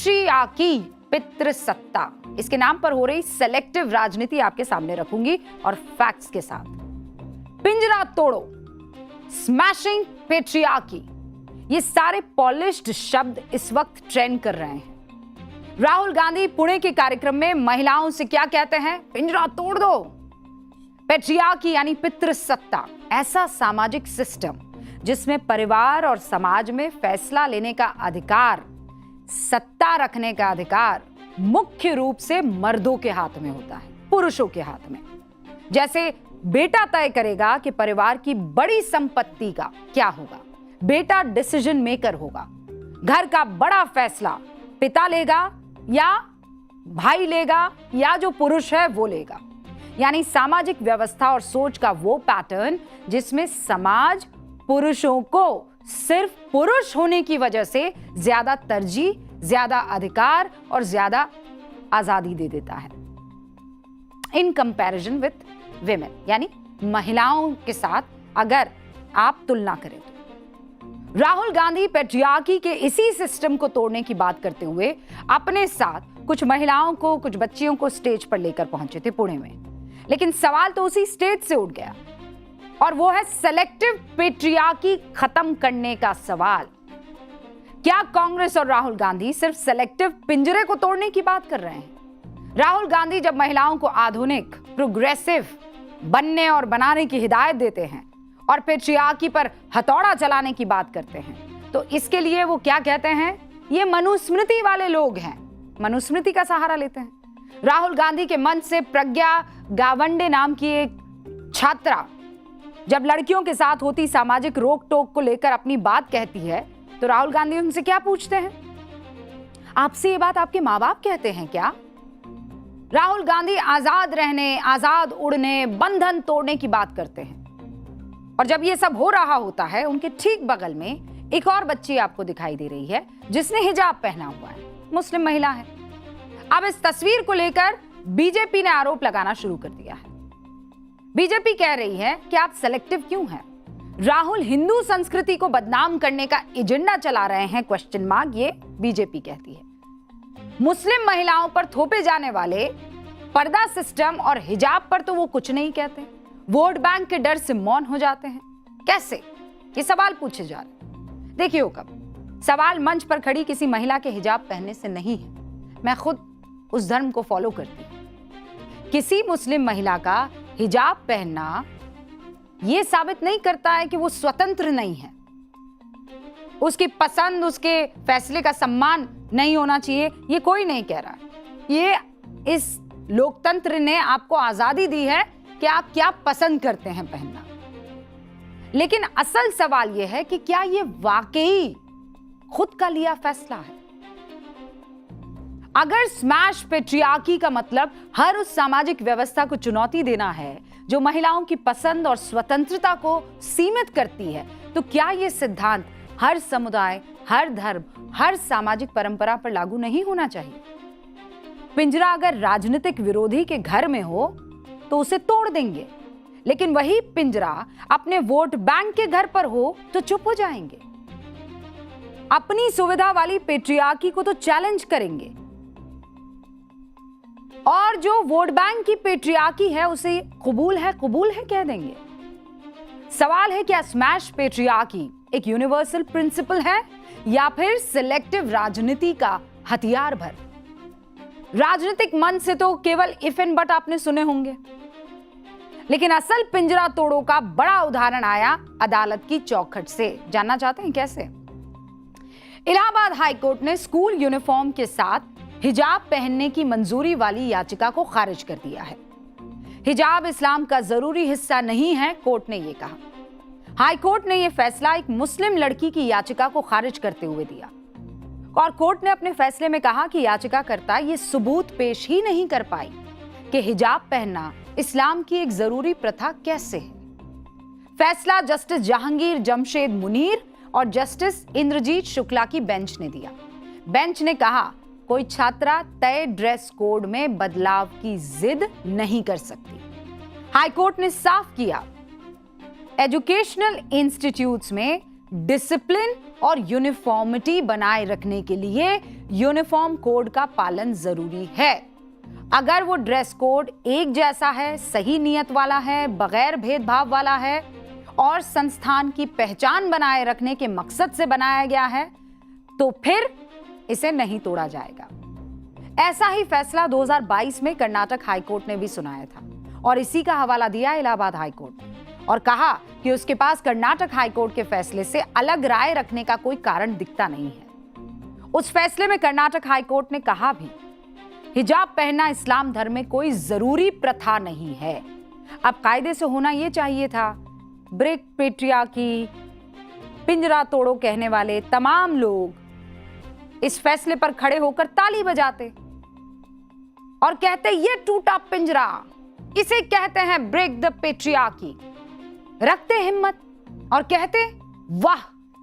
Patriarchy, पितृसत्ता, इसके नाम पर हो रही सेलेक्टिव राजनीति आपके सामने रखूंगी और फैक्ट्स के साथ। पिंजरा तोड़ो, स्मैशिंग पेट्रियार्की, ये सारे पॉलिश्ड शब्द इस वक्त ट्रेंड कर रहे हैं। राहुल गांधी पुणे के कार्यक्रम में महिलाओं से क्या कहते हैं? पिंजरा तोड़ दो। पेट्रियार्की यानी पितृसत्ता, ऐसा सामाजिक सिस्टम जिसमें परिवार और समाज में फैसला लेने का अधिकार, सत्ता रखने का अधिकार मुख्य रूप से मर्दों के हाथ में होता है, पुरुषों के हाथ में। जैसे बेटा तय करेगा कि परिवार की बड़ी संपत्ति का क्या होगा, बेटा डिसीजन मेकर होगा। घर का बड़ा फैसला पिता लेगा या भाई लेगा या जो पुरुष है वो लेगा। यानी सामाजिक व्यवस्था और सोच का वो पैटर्न जिसमें समाज पुरुषों को सिर्फ पुरुष होने की वजह से ज्यादा तरजीह, ज्यादा अधिकार और ज्यादा आजादी दे देता है इन कंपैरिजन विथ विमेन, यानी महिलाओं के साथ अगर आप तुलना करें तो। राहुल गांधी पेट्रियार्की के इसी सिस्टम को तोड़ने की बात करते हुए अपने साथ कुछ महिलाओं को, कुछ बच्चियों को स्टेज पर लेकर पहुंचे थे पुणे में। लेकिन सवाल तो उसी स्टेज से उठ गया और वो है सेलेक्टिव पेट्रियार्की खत्म करने का सवाल। क्या कांग्रेस और राहुल गांधी सिर्फ सेलेक्टिव पिंजरे को तोड़ने की बात कर रहे हैं? राहुल गांधी जब महिलाओं को आधुनिक, प्रोग्रेसिव बनने और बनाने की हिदायत देते हैं और पेट्रियार्की पर हथौड़ा चलाने की बात करते हैं तो इसके लिए वो क्या कहते हैं? ये मनुस्मृति वाले लोग हैं, मनुस्मृति का सहारा लेते हैं। राहुल गांधी के मंच से प्रज्ञा गावंडे नाम की एक छात्रा जब लड़कियों के साथ होती सामाजिक रोक टोक को लेकर अपनी बात कहती है तो राहुल गांधी उनसे क्या पूछते हैं? आपसे ये बात आपके माँ बाप कहते हैं क्या? राहुल गांधी आजाद रहने, आजाद उड़ने, बंधन तोड़ने की बात करते हैं। और जब ये सब हो रहा होता है उनके ठीक बगल में एक और बच्ची आपको दिखाई दे रही है जिसने हिजाब पहना हुआ है, मुस्लिम महिला है। अब इस तस्वीर को लेकर बीजेपी ने आरोप लगाना शुरू कर दिया है। बीजेपी कह रही है कि आप सेलेक्टिव क्यों हैं? राहुल हिंदू संस्कृति को बदनाम करने का एजेंडा चला रहे हैं, क्वेश्चन मार्क, ये बीजेपी कहती है। मुस्लिम महिलाओं पर थोपे जाने वाले पर्दा सिस्टम और हिजाब पर तो वो कुछ नहीं कहते, वोट बैंक के डर से मौन हो जाते हैं। कैसे? ये सवाल पूछे जा रहे। देखिए कब सवाल मंच पर खड़ी किसी महिला के हिजाब पहनने से नहीं है। मैं खुद उस धर्म को फॉलो करती हूं। किसी मुस्लिम महिला का हिजाब पहनना यह साबित नहीं करता है कि वो स्वतंत्र नहीं है, उसकी पसंद, उसके फैसले का सम्मान नहीं होना चाहिए, ये कोई नहीं कह रहा है। ये इस लोकतंत्र ने आपको आजादी दी है कि आप क्या पसंद करते हैं पहनना। लेकिन असल सवाल यह है कि क्या यह वाकई खुद का लिया फैसला है? अगर स्मैश पेट्रियार्की का मतलब हर उस सामाजिक व्यवस्था को चुनौती देना है जो महिलाओं की पसंद और स्वतंत्रता को सीमित करती है, तो क्या यह सिद्धांत हर समुदाय, हर धर्म, हर सामाजिक परंपरा पर लागू नहीं होना चाहिए? पिंजरा अगर राजनीतिक विरोधी के घर में हो तो उसे तोड़ देंगे, लेकिन वही पिंजरा अपने वोट बैंक के घर पर हो तो चुप हो जाएंगे। अपनी सुविधा वाली पेट्रियार्की को तो चैलेंज करेंगे और जो वोट बैंक की पेट्रियार्की है उसे कबूल है कह देंगे। सवाल है, क्या स्मैश पेट्रियार्की एक यूनिवर्सल प्रिंसिपल है या फिर सिलेक्टिव राजनीति का हथियार भर? राजनीतिक मंच से तो केवल इफ एंड बट आपने सुने होंगे, लेकिन असल पिंजरा तोड़ों का बड़ा उदाहरण आया अदालत की चौखट से। जानना चाहते हैं कैसे? इलाहाबाद हाईकोर्ट ने स्कूल यूनिफॉर्म के साथ हिजाब पहनने की मंजूरी वाली याचिका को खारिज कर दिया है। हिजाब इस्लाम का जरूरी हिस्सा नहीं है, कोर्ट ने यह कहा। हाईकोर्ट ने यह फैसला एक मुस्लिम लड़की की याचिका को खारिज करते हुए दिया और कोर्ट ने अपने फैसले में कहा कि याचिकाकर्ता यह सबूत पेश ही नहीं कर पाई कि हिजाब पहनना इस्लाम की एक जरूरी प्रथा कैसे है। फैसला जस्टिस जहांगीर जमशेद मुनीर और जस्टिस इंद्रजीत शुक्ला की बेंच ने दिया। बेंच ने कहा, कोई छात्रा तय ड्रेस कोड में बदलाव की जिद नहीं कर सकती। हाईकोर्ट ने साफ किया, एजुकेशनल इंस्टीट्यूट्स में डिसिप्लिन और यूनिफॉर्मिटी बनाए रखने के लिए यूनिफॉर्म कोड का पालन जरूरी है। अगर वो ड्रेस कोड एक जैसा है, सही नियत वाला है, बगैर भेदभाव वाला है और संस्थान की पहचान बनाए रखने के मकसद से बनाया गया है, तो फिर इसे नहीं तोड़ा जाएगा। ऐसा ही फैसला 2022 में कर्नाटक हाईकोर्ट ने भी सुनाया था और इसी का हवाला दिया इलाहाबाद हाईकोर्ट ने और कहा कि उसके पास कर्नाटक हाईकोर्ट के फैसले से अलग राय रखने का कोई कारण दिखता नहीं है। उस फैसले में कर्नाटक हाईकोर्ट ने कहा भी, हिजाब पहनना इस्लाम धर्म में कोई जरूरी प्रथा नहीं है। अब कायदे से होना यह चाहिए था। ब्रेक पेट्रियार्की, पिंजरा तोड़ो कहने वाले तमाम लोग इस फैसले पर खड़े होकर ताली बजाते और कहते ये टूटा पिंजरा, इसे कहते हैं ब्रेक द पेट्रियार्की। रखते हिम्मत और कहते वाह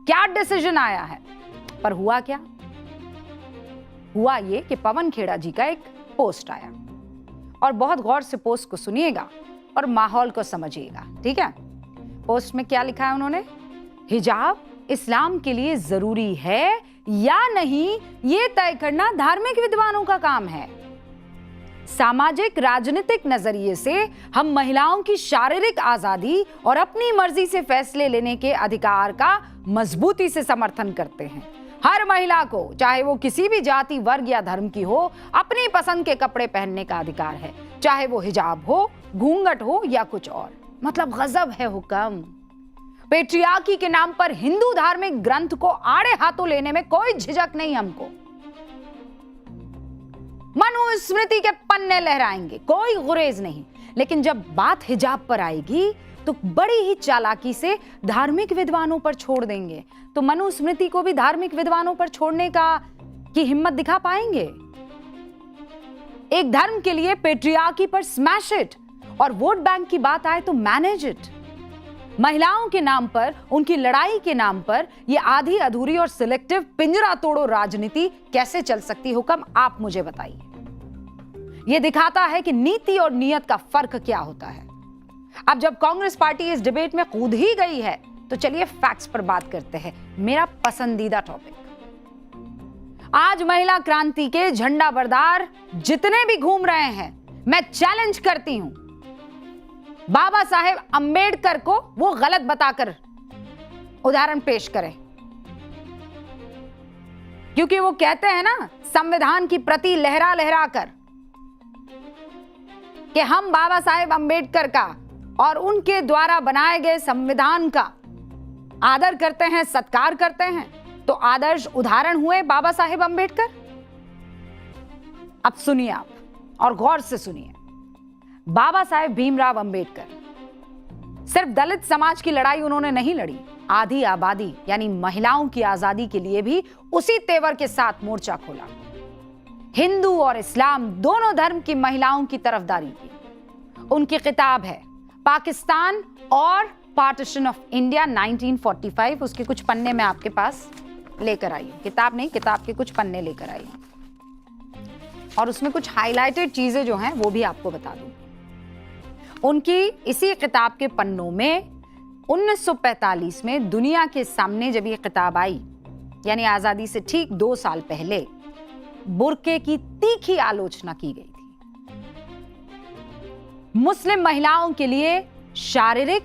क्या डिसीजन आया है। पर हुआ क्या? हुआ ये कि पवन खेड़ा जी का एक पोस्ट आया और बहुत गौर से पोस्ट को सुनिएगा और माहौल को समझिएगा, ठीक है? पोस्ट में क्या लिखा है उन्होंने? हिजाब इस्लाम के लिए जरूरी है या नहीं, ये तय करना धार्मिक विद्वानों का काम है। सामाजिक राजनीतिक नजरिए से हम महिलाओं की शारीरिक आजादी और अपनी मर्जी से फैसले लेने के अधिकार का मजबूती से समर्थन करते हैं। हर महिला को, चाहे वो किसी भी जाति, वर्ग या धर्म की हो, अपनी पसंद के कपड़े पहनने का अधिकार है, चाहे वो हिजाब हो, घूंघट हो या कुछ और। मतलब गजब है हुक्म। पेट्रियार्की के नाम पर हिंदू धार्मिक ग्रंथ को आड़े हाथों लेने में कोई झिझक नहीं हमको। मनुस्मृति के पन्ने लहराएंगे, कोई गुरेज नहीं। लेकिन जब बात हिजाब पर आएगी तो बड़ी ही चालाकी से धार्मिक विद्वानों पर छोड़ देंगे। तो मनुस्मृति को भी धार्मिक विद्वानों पर छोड़ने की हिम्मत दिखा पाएंगे? एक धर्म के लिए पेट्रियार्की पर स्मैश इट और वोट बैंक की बात आए तो मैनेज इट। महिलाओं के नाम पर, उनकी लड़ाई के नाम पर यह आधी अधूरी और सिलेक्टिव पिंजरा तोड़ो राजनीति कैसे चल सकती? हुक्म आप मुझे बताइए। यह दिखाता है कि नीति और नियत का फर्क क्या होता है। अब जब कांग्रेस पार्टी इस डिबेट में कूद ही गई है तो चलिए फैक्ट्स पर बात करते हैं। मेरा पसंदीदा टॉपिक। आज महिला क्रांति के झंडा बरदार जितने भी घूम रहे हैं, मैं चैलेंज करती हूं, बाबा साहेब अंबेडकर को वो गलत बताकर उदाहरण पेश करें। क्योंकि वो कहते हैं ना, संविधान की प्रति लहरा लहरा कर कि हम बाबा साहेब अंबेडकर का और उनके द्वारा बनाए गए संविधान का आदर करते हैं, सत्कार करते हैं। तो आदर्श उदाहरण हुए बाबा साहेब अंबेडकर। अब सुनिए आप और गौर से सुनिए। बाबा साहेब भीमराव अंबेडकर सिर्फ दलित समाज की लड़ाई उन्होंने नहीं लड़ी, आधी आबादी यानी महिलाओं की आजादी के लिए भी उसी तेवर के साथ मोर्चा खोला। हिंदू और इस्लाम दोनों धर्म की महिलाओं की तरफदारी की। उनकी किताब है पाकिस्तान और पार्टीशन ऑफ इंडिया 1945। उसके कुछ पन्ने में आपके पास लेकर आई हूं। किताब नहीं, किताब के कुछ पन्ने लेकर आई हूं और उसमें कुछ हाईलाइटेड चीजें जो हैं वो भी आपको बता दूंगी। उनकी इसी किताब के पन्नों में 1945 में दुनिया के सामने जब ये किताब आई, यानी आजादी से ठीक 2 साल पहले, बुर्के की तीखी आलोचना की गई थी। मुस्लिम महिलाओं के लिए शारीरिक,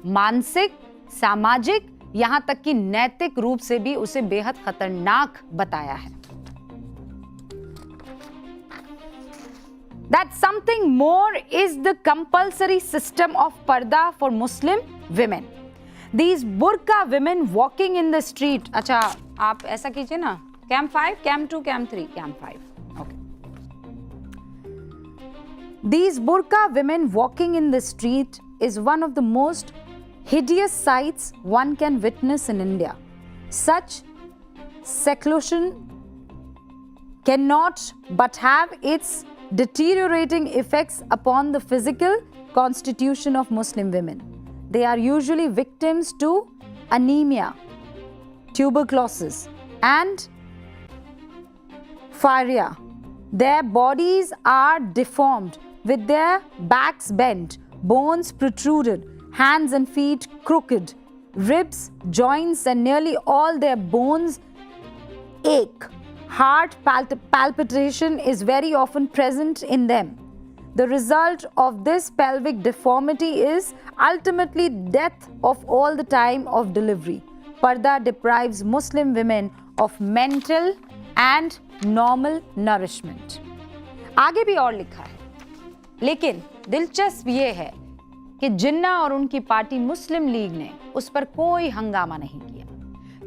मानसिक, सामाजिक, यहां तक कि नैतिक रूप से भी उसे बेहद खतरनाक बताया है। That something more is the compulsory system of parda for Muslim women. These burqa women walking in the street. अच्छा, आप ऐसा कीजिए ना, Cam 5, Cam 2, Cam 3, Cam 5. Okay. These burqa women walking in the street is one of the most hideous sights one can witness in India. Such seclusion cannot but have its deteriorating effects upon the physical constitution of Muslim women. They are usually victims to anemia, tuberculosis, and pharia. Their bodies are deformed, with their backs bent, bones protruded, hands and feet crooked, ribs, joints, and nearly all their bones ache. Heart palpitation is very often present in them. The result of this pelvic deformity is ultimately death of all the time of delivery. Parda deprives Muslim women of mental and normal nourishment. आगे भी और लिखा है, लेकिन दिलचस्प ये है कि जिन्ना और उनकी पार्टी मुस्लिम लीग ने उस पर कोई हंगामा नहीं किया,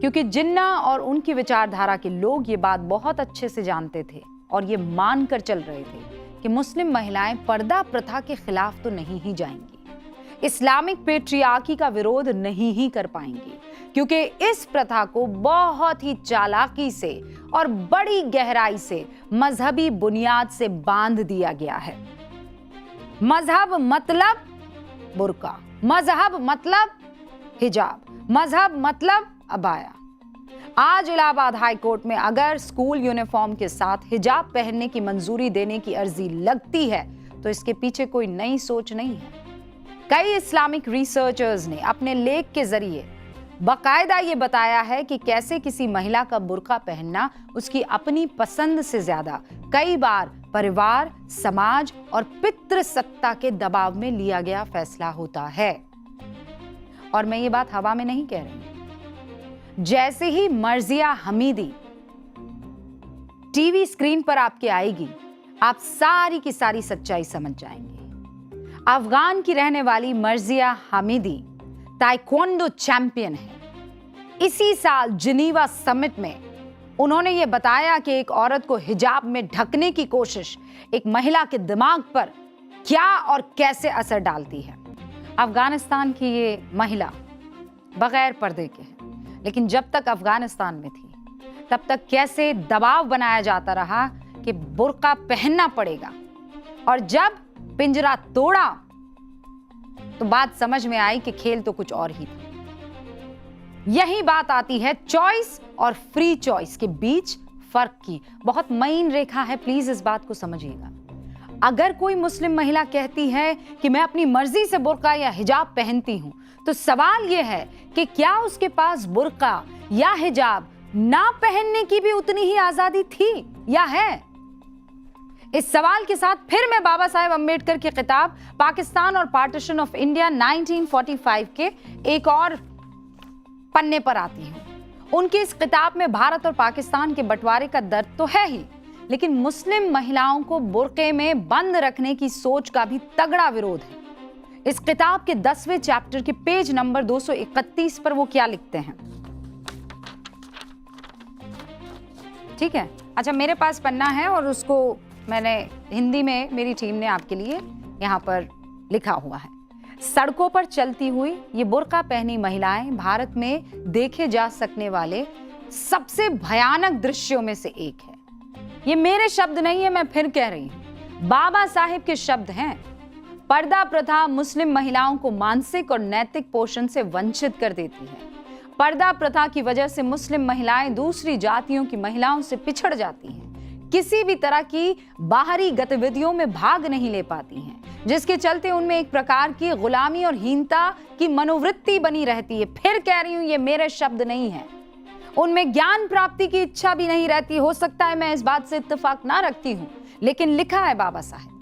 क्योंकि जिन्ना और उनकी विचारधारा के लोग ये बात बहुत अच्छे से जानते थे और ये मानकर चल रहे थे कि मुस्लिम महिलाएं पर्दा प्रथा के खिलाफ तो नहीं ही जाएंगी, इस्लामिक पेट्रियार्की का विरोध नहीं ही कर पाएंगी, क्योंकि इस प्रथा को बहुत ही चालाकी से और बड़ी गहराई से मजहबी बुनियाद से बांध दिया गया है। मजहब मतलब बुर्का, मजहब मतलब हिजाब, मजहब मतलब अबाया। आज इलाहाबाद हाई कोर्ट में अगर स्कूल यूनिफॉर्म के साथ हिजाब पहनने की मंजूरी देने की अर्जी लगती है तो इसके पीछे कोई नई सोच नहीं है। कई इस्लामिक रिसर्चर्स ने अपने लेख के जरिए बाकायदा ये बताया है कि कैसे किसी महिला का बुर्का पहनना उसकी अपनी पसंद से ज्यादा कई बार परिवार, समाज और पितृसत्ता के दबाव में लिया गया फैसला होता है। और मैं ये बात हवा में नहीं कह रही। जैसे ही मर्जिया हमीदी टीवी स्क्रीन पर आपके आएगी, आप सारी की सारी सच्चाई समझ जाएंगे। अफगान की रहने वाली मर्जिया हमीदी ताइक्वांडो चैंपियन है। इसी साल जिनीवा समिट में उन्होंने ये बताया कि एक औरत को हिजाब में ढकने की कोशिश एक महिला के दिमाग पर क्या और कैसे असर डालती है। अफगानिस्तान की ये महिला बगैर पर्दे के है, लेकिन जब तक अफगानिस्तान में थी तब तक कैसे दबाव बनाया जाता रहा कि बुर्का पहनना पड़ेगा, और जब पिंजरा तोड़ा तो बात समझ में आई कि खेल तो कुछ और ही था। यही बात आती है चॉइस और फ्री चॉइस के बीच फर्क की। बहुत महीन रेखा है, प्लीज इस बात को समझिएगा। अगर कोई मुस्लिम महिला कहती है कि मैं अपनी मर्जी से बुर्का या हिजाब पहनती हूं, तो सवाल यह है कि क्या उसके पास बुर्का या हिजाब ना पहनने की भी उतनी ही आजादी थी या है? इस सवाल के साथ फिर मैं बाबा साहेब अम्बेडकर की किताब पाकिस्तान और पार्टीशन ऑफ इंडिया 1945 के एक और पन्ने पर आती हूं। उनकी इस किताब में भारत और पाकिस्तान के बंटवारे का दर्द तो है ही, लेकिन मुस्लिम महिलाओं को बुर्के में बंद रखने की सोच का भी तगड़ा विरोध है। इस किताब के 10वें चैप्टर के पेज नंबर 231 पर वो क्या लिखते हैं, ठीक है? अच्छा, मेरे पास पन्ना है और उसको मैंने हिंदी में, मेरी टीम ने आपके लिए यहां पर लिखा हुआ है। सड़कों पर चलती हुई ये बुर्का पहनी महिलाएं भारत में देखे जा सकने वाले सबसे भयानक दृश्यों में से एक है। ये मेरे शब्द नहीं है, मैं फिर कह रही हूं, बाबा साहेब के शब्द हैं। पर्दा प्रथा मुस्लिम महिलाओं को मानसिक और नैतिक पोषण से वंचित कर देती है। पर्दा प्रथा की वजह से मुस्लिम महिलाएं दूसरी जातियों की महिलाओं से पिछड़ जाती हैं, किसी भी तरह की बाहरी गतिविधियों में भाग नहीं ले पाती हैं, जिसके चलते उनमें एक प्रकार की गुलामी और हीनता की मनोवृत्ति बनी रहती है। फिर कह रही हूं, ये मेरे शब्द नहीं है। उनमें ज्ञान प्राप्ति की इच्छा भी नहीं रहती। हो सकता है मैं इस बात से इत्तेफाक ना रखती हूं, लेकिन लिखा है बाबा साहब,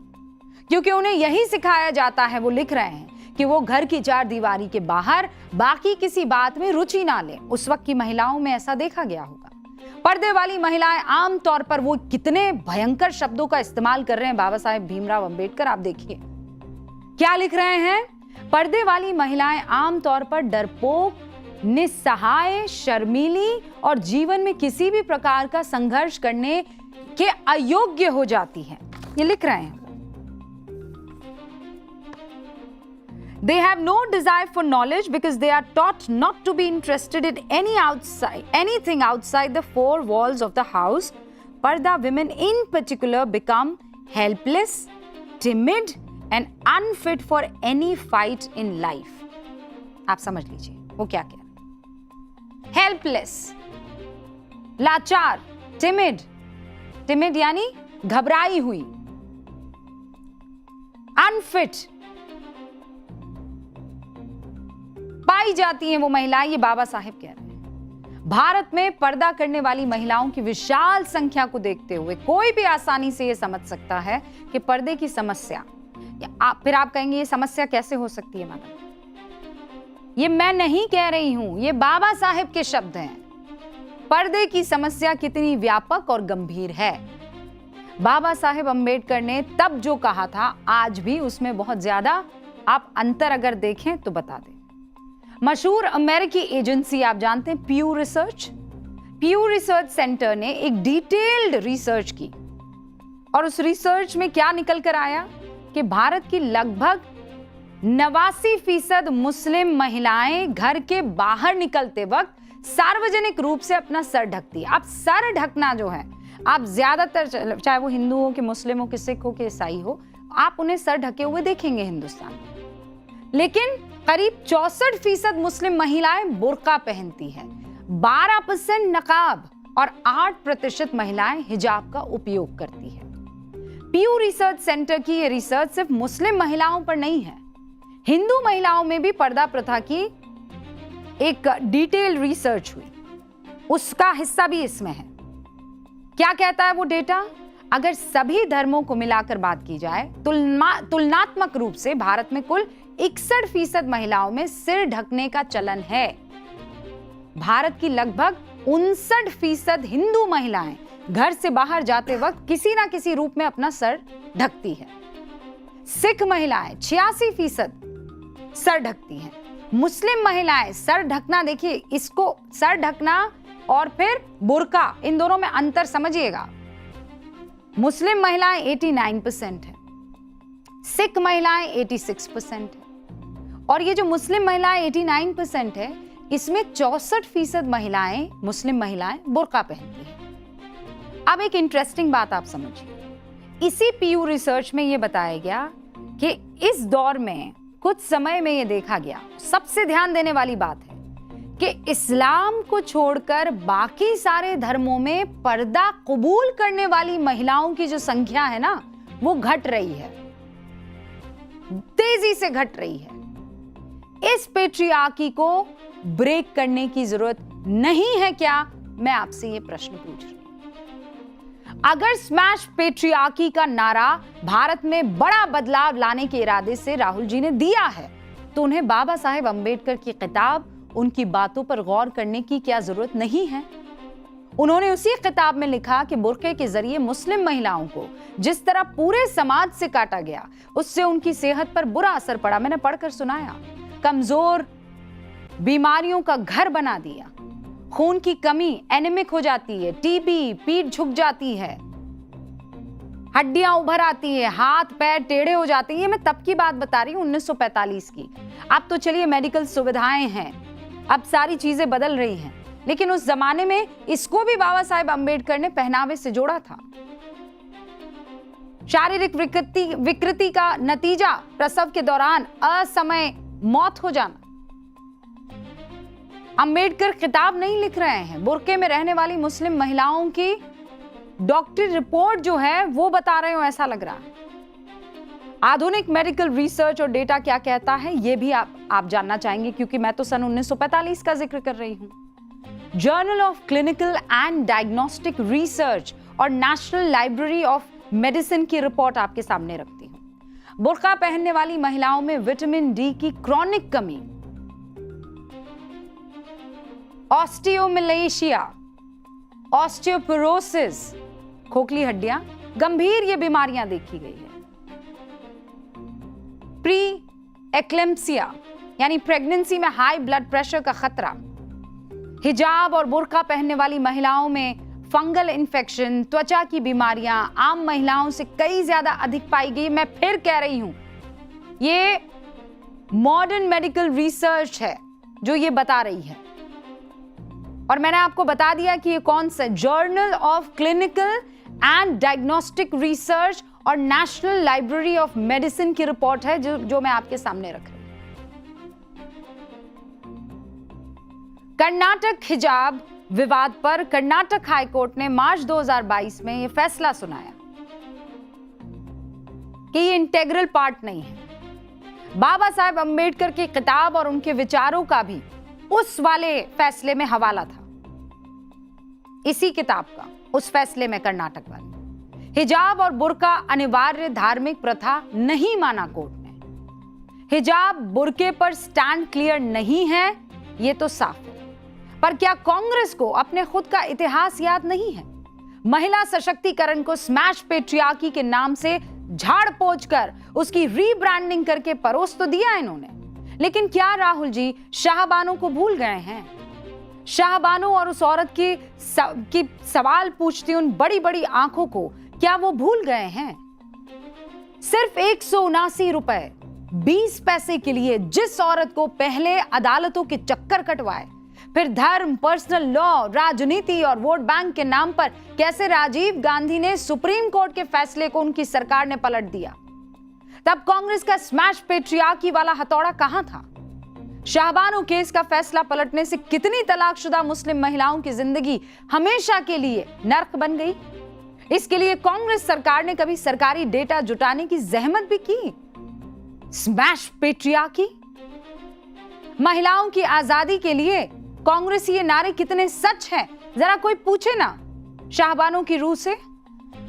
क्योंकि उन्हें यही सिखाया जाता है। वो लिख रहे हैं कि वो घर की चार दीवारी के बाहर बाकी किसी बात में रुचि ना लें। उस वक्त की महिलाओं में ऐसा देखा गया होगा। पर्दे वाली महिलाएं आमतौर पर, वो कितने भयंकर शब्दों का इस्तेमाल कर रहे हैं बाबा साहेब भीमराव अंबेडकर, आप देखिए क्या लिख रहे हैं। पर्दे वाली महिलाएं आमतौर पर डरपोक, निस्सहाय, शर्मीली और जीवन में किसी भी प्रकार का संघर्ष करने के अयोग्य हो जाती हैं। ये लिख रहे हैं। They have no desire for knowledge because they are taught not to be interested in anything outside the four walls of the house. Parda women in particular become helpless, timid and unfit for any fight in life. आप समझ लीजिए वो क्या कह रहे हैं। Helpless, लाचार, timid यानी घबराई हुई, unfit पाई जाती हैं वो महिलाएं, ये बाबा साहेब कह रहे हैं। भारत में पर्दा करने वाली महिलाओं की विशाल संख्या को देखते हुए कोई भी आसानी से ये समझ सकता है कि पर्दे की समस्या, फिर आप कहेंगे ये समस्या कैसे हो सकती है मैडम? ये मैं नहीं कह रही हूं, ये बाबा साहेब के शब्द हैं। पर्दे की समस्या कितनी व्यापक और गंभीर है। बाबा साहेब अंबेडकर ने तब जो कहा था, आज भी उसमें बहुत ज्यादा आप अंतर अगर देखें तो बता दें। मशहूर अमेरिकी एजेंसी आप जानते हैं प्यू रिसर्च सेंटर ने एक डिटेल्ड रिसर्च की और उस रिसर्च में क्या निकल कर आया कि भारत की लगभग 89% मुस्लिम महिलाएं घर के बाहर निकलते वक्त सार्वजनिक रूप से अपना सर ढकती है। अब सर ढकना जो है, आप ज्यादातर चाहे वो हिंदू हो कि मुस्लिम हो कि सिख हो कि ईसाई हो, आप उन्हें सर ढके हुए देखेंगे हिंदुस्तान में। लेकिन करीब 64% मुस्लिम महिलाएं बुर्का पहनती हैं, 12% नकाब और 8% महिलाएं हिजाब का उपयोग करती है। प्यू रिसर्च सेंटर की यह रिसर्च सिर्फ मुस्लिम महिलाओं पर नहीं है, हिंदू महिलाओं में भी पर्दा प्रथा की एक डिटेल रिसर्च हुई, उसका हिस्सा भी इसमें है। क्या कहता है वो डेटा? अगर सभी धर्मों को मिलाकर बात की जाए, तुलनात्मक रूप से भारत में कुल 61% महिलाओं में सिर ढकने का चलन है। भारत की लगभग 59% हिंदू महिलाएं घर से बाहर जाते वक्त किसी ना किसी रूप में अपना सर ढकती है। सिख महिलाएं 86% सर ढकती हैं। मुस्लिम महिलाएं सर ढकना, देखिए इसको सर ढकना और फिर बुर्का, इन दोनों में अंतर समझिएगा। मुस्लिम महिलाएं 89% है, सिख महिलाएं 86% है और ये जो मुस्लिम महिलाएं 89% है, इसमें 64% महिलाएं, मुस्लिम महिलाएं बुर्का पहनती हैं। अब एक इंटरेस्टिंग बात आप समझिए, इसी पीयू रिसर्च में ये बताया गया कि इस दौर में कुछ समय में ये देखा गया, सबसे ध्यान देने वाली बात है कि इस्लाम को छोड़कर बाकी सारे धर्मों में पर्दा कबूल करने वाली महिलाओं की जो संख्या है ना, वो घट रही है, तेजी से घट रही है। इस पेट्रियार्की को ब्रेक करने की जरूरत नहीं है क्या? मैं आपसे ये प्रश्न पूछ रही हूं। अगर स्मैश पेट्रियार्की का नारा भारत में बड़ा बदलाव लाने के इरादे से राहुल जी ने दिया है, तो उन्हें बाबा साहेब अंबेडकर की किताब, उनकी बातों पर गौर करने की क्या जरूरत नहीं है? उन्होंने उसी किताब में लिखा कि बुर्के के जरिए मुस्लिम महिलाओं को जिस तरह पूरे समाज से काटा गया, उससे उनकी सेहत पर बुरा असर पड़ा। मैंने पढ़कर सुनाया। कमजोर, बीमारियों का घर बना दिया, खून की कमी, एनीमिक हो जाती है, टीबी, पीठ झुक जाती है, हड्डियां उभर आती है, हाथ पैर टेढ़े हो जाते हैं। ये मैं तब की बात बता रही हूँ, 1945 की। अब तो चलिए मेडिकल सुविधाएं हैं, अब सारी चीजें बदल रही हैं, लेकिन उस जमाने में इसको भी बाबा साहेब अंबेडकर ने पहनावे से जोड़ा था। शारीरिक विकृति का नतीजा प्रसव के दौरान असमय मौत हो जाना। अंबेडकर किताब नहीं लिख रहे हैं, बुर्के में रहने वाली मुस्लिम महिलाओं की डॉक्टरी रिपोर्ट जो है वो बता रहे हो, ऐसा लग रहा है। आधुनिक मेडिकल रिसर्च और डेटा क्या कहता है, ये भी आप जानना चाहेंगे, क्योंकि मैं तो सन 1945 का जिक्र कर रही हूं। Journal of clinical and diagnostic research और नेशनल लाइब्रेरी ऑफ मेडिसिन की रिपोर्ट आपके सामने रखती हूं। बुर्का पहनने वाली महिलाओं में विटामिन डी की क्रॉनिक कमी, ऑस्टियोमिलेशिया, ऑस्टियोपोरोसिस, खोखली हड्डियां, गंभीर ये बीमारियां देखी गई है। प्री एक्लेम्सिया यानी प्रेगनेंसी में हाई ब्लड प्रेशर का खतरा, हिजाब और बुर्का पहनने वाली महिलाओं में फंगल इन्फेक्शन, त्वचा की बीमारियां आम महिलाओं से कई ज्यादा अधिक पाई गई। मैं फिर कह रही हूं, ये मॉडर्न मेडिकल रिसर्च है जो ये बता रही है, और मैंने आपको बता दिया कि ये कौन सा journal of clinical and diagnostic research और नेशनल लाइब्रेरी ऑफ मेडिसिन की रिपोर्ट है जो मैं आपके सामने रख रही हूं। कर्नाटक हिजाब विवाद पर कर्नाटक हाईकोर्ट ने मार्च 2022 में यह फैसला सुनाया कि ये इंटेग्रल पार्ट नहीं है। बाबा साहेब अंबेडकर की किताब और उनके विचारों का भी उस वाले फैसले में हवाला था, इसी किताब का, उस फैसले में कर्नाटक वाले। हिजाब और बुर्का अनिवार्य धार्मिक प्रथा नहीं माना कोर्ट ने। हिजाब बुर्के पर स्टैंड क्लियर नहीं है, ये तो साफ है। पर क्या कांग्रेस को अपने खुद का इतिहास याद नहीं है? महिला सशक्तिकरण को स्मैश पेट्रियार्की के नाम से झाड़ पोंछ कर उसकी रीब्रांडिंग करके परोस तो दिया इन्होंने, लेकिन क्या राहुल जी शाहबानो को भूल गए हैं? शाहबानो और उस औरत की सवाल पूछती उन बड़ी बड़ी आंखों को क्या वो भूल गए हैं? सिर्फ 179 रुपए 20 पैसे के लिए जिस औरत को पहले अदालतों के चक्कर कटवाए, फिर धर्म, पर्सनल लॉ, राजनीति और वोट बैंक के नाम पर कैसे राजीव गांधी ने सुप्रीम कोर्ट के फैसले को उनकी सरकार ने पलट दिया, तब कांग्रेस का स्मैश पेट्रियार्की वाला हथौड़ा कहां था? शाहबानो केस का फैसला पलटने से कितनी तलाकशुदा मुस्लिम महिलाओं की जिंदगी हमेशा के लिए नर्क बन गई? इसके लिए कांग्रेस सरकार ने कभी सरकारी डेटा जुटाने की जहमत भी की? स्मैश पेट्रियार्की, महिलाओं की आजादी के लिए कांग्रेसी ये नारे कितने सच हैं, जरा कोई पूछे ना शाहबानो की रूह से।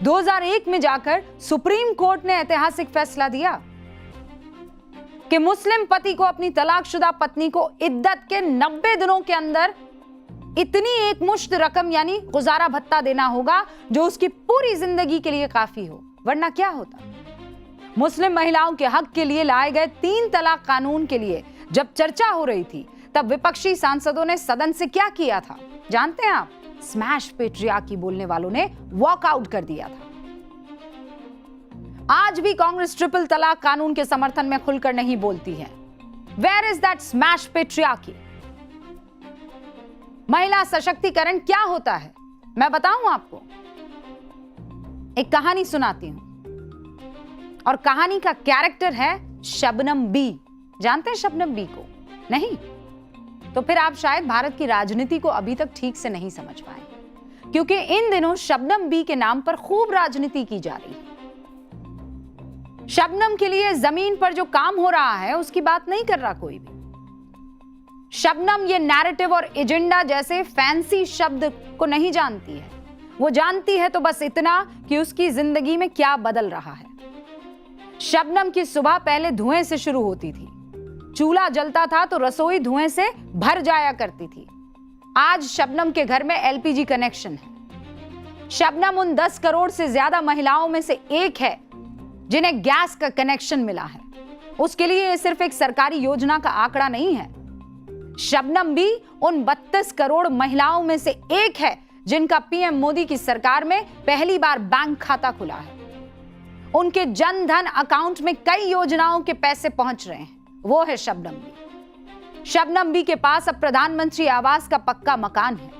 2001 में जाकर सुप्रीम कोर्ट ने ऐतिहासिक फैसला दिया कि मुस्लिम पति को अपनी तलाकशुदा पत्नी को इद्दत के 90 दिनों के अंदर इतनी एक मुश्त रकम यानी गुजारा भत्ता देना होगा जो उसकी पूरी जिंदगी के लिए काफी हो, वरना क्या होता? मुस्लिम महिलाओं के हक के लिए लाए गए 3 तलाक कानून के लिए जब चर्चा हो रही थी, तब विपक्षी सांसदों ने सदन से क्या किया था जानते हैं आप? स्मैश पेट्रियार्की बोलने वालों ने वॉकआउट कर दिया था। आज भी कांग्रेस ट्रिपल तलाक कानून के समर्थन में खुलकर नहीं बोलती है। Where is that smash patriarchy? महिला सशक्तिकरण क्या होता है मैं बताऊं आपको। एक कहानी सुनाती हूं, और कहानी का कैरेक्टर है शबनम बी। जानते हैं शबनम बी को? नहीं? तो फिर आप शायद भारत की राजनीति को अभी तक ठीक से नहीं समझ पाए, क्योंकि इन दिनों शबनम बी के नाम पर खूब राजनीति की जा रही है। शबनम के लिए जमीन पर जो काम हो रहा है उसकी बात नहीं कर रहा कोई भी। शबनम ये नैरेटिव और एजेंडा जैसे फैंसी शब्द को नहीं जानती है। वो जानती है तो बस इतना कि उसकी जिंदगी में क्या बदल रहा है। शबनम की सुबह पहले धुएं से शुरू होती थी। चूल्हा जलता था तो रसोई धुएं से भर जाया करती थी। आज शबनम के घर में एलपीजी कनेक्शन है। शबनम उन 10 करोड़ से ज्यादा महिलाओं में से एक है जिन्हें गैस का कनेक्शन मिला है। उसके लिए यह सिर्फ एक सरकारी योजना का आंकड़ा नहीं है। शबनम भी उन 32 करोड़ महिलाओं में से एक है जिनका पीएम मोदी की सरकार में पहली बार बैंक खाता खुला है। उनके जन धन अकाउंट में कई योजनाओं के पैसे पहुंच रहे हैं। वो है शबनम बी। शबनम बी के पास अब प्रधानमंत्री आवास का पक्का मकान है।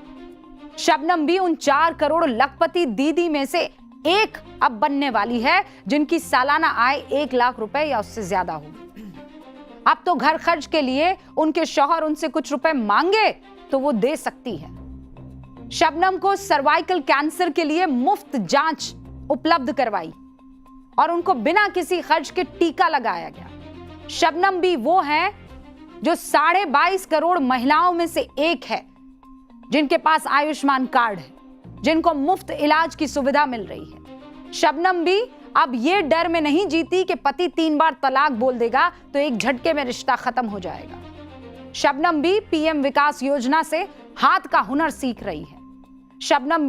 शबनम बी उन 4 करोड़ लखपति दीदी में से एक अब बनने वाली है जिनकी सालाना आय 1 लाख रुपए या उससे ज्यादा होगी। अब तो घर खर्च के लिए उनके शौहर उनसे कुछ रुपए मांगे तो वो दे सकती है। शबनम को सर्वाइकल कैंसर के लिए मुफ्त जांच उपलब्ध करवाई और उनको बिना किसी खर्च के टीका लगाया गया। शबनम भी वो है जो 22.5 करोड़ महिलाओं में से एक है जिनके पास आयुष्मान कार्ड है, जिनको मुफ्त इलाज की सुविधा मिल रही है। शबनम भी अब ये डर में नहीं जीती कि पति 3 बार तलाक बोल देगा तो एक झटके में रिश्ता खत्म हो जाएगा। शबनम भी पीएम विकास योजना से हाथ का हुनर सीख रही है। शबनम भी